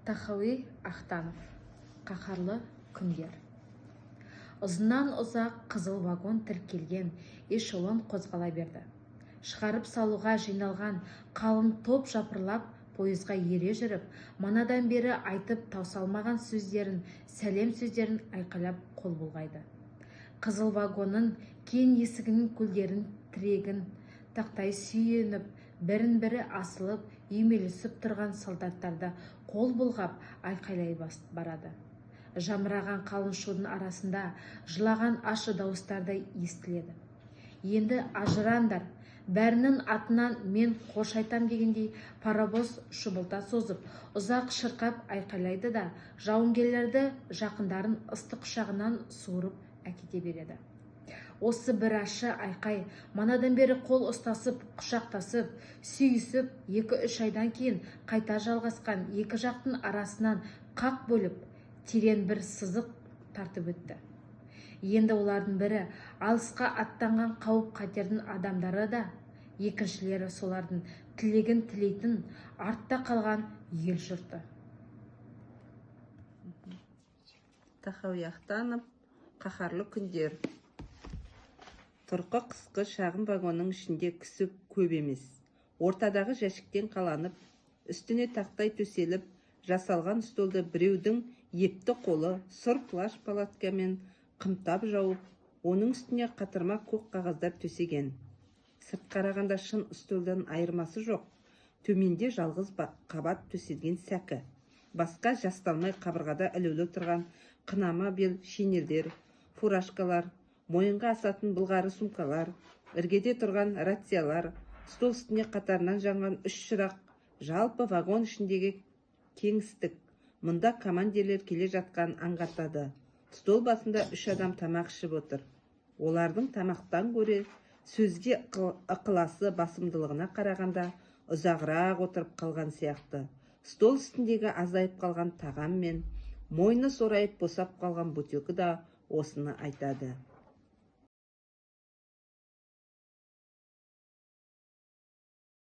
Тахауи Ахтанов. Қаһарлы күндер. Ұзынан ұзақ қызыл вагон тіркелген эшелон қозғала берді. Шығарып салуға жиналған қалың топ жапырлап пойызға ере жүріп, манадан бері айтып таусалмаған сөздерін, сәлем сөздерін айқайлап қол бұлғайды. Қызыл вагонның кен есігінің көлдерін тірегін тақтай сүйеніп, бірін-бірі асылып, үймелесіп тұрған солдаттарды қол бұлғап айқайлай барады. Жамыраған қалың шудың арасында жылаған ащы дауыстардай естіледі. Енді ажырандар, бәрінің атынан мен қош айтам дегендей паровоз шұбылта созып, ұзақ шырқап айқайлайды да, жауынгерлерді жақындарын ыстық құшағынан суырып әкете береді. Осы бір ащы айқай, манадан бері қол ұстасып, құшақтасып, сүйісіп, 2-3 айдан кейін қайта жалғасқан екі жақтың арасынан қақ бөліп, терең бір сызық тартып өтті. Енді олардың бірі алысқа аттанған қауіп қатердің адамдары да, екіншілері солардың тілегін тілейтін артта қалған ел жұрты. Тахауи Ахтанов. Қаһарлы күндер. Тұрқы қысқы шағын вагонның ішінде кісі көп емес. Ортадағы жәшіктен қаланып, үстіне тақтай төселіп, жасалған столды біреудің епті қолы сұр плащ палаткамен қымтап жауып, оның үстіне қатырма көк қағаздар төсеген. Сырт қарағанда шын столдан айырмасы жоқ. Төменде жалғыз қабат төселген сәкі. Басқа жасталмай қабырғада ілулі тұрған қынама бел шинелдер, фуражкалар, мойынға асатын былғары сумкалар, іргеде тұрған рациялар, стол үстіне қатарынан жанған 3 шырақ, жалпы вагон ішіндегі кеңістік. Мұнда командирлер келе жатқан аңғартады. Стол басында 3 адам тамақ ішіп отыр. Олардың тамақтан көре сөзге ықыласы басымдылығына қарағанда ұзағырақ отырып қалған сияқты. Стол үстіндегі азайып қалған тағам мен мойны сорайып босап қалған бутылка да осыны айтады.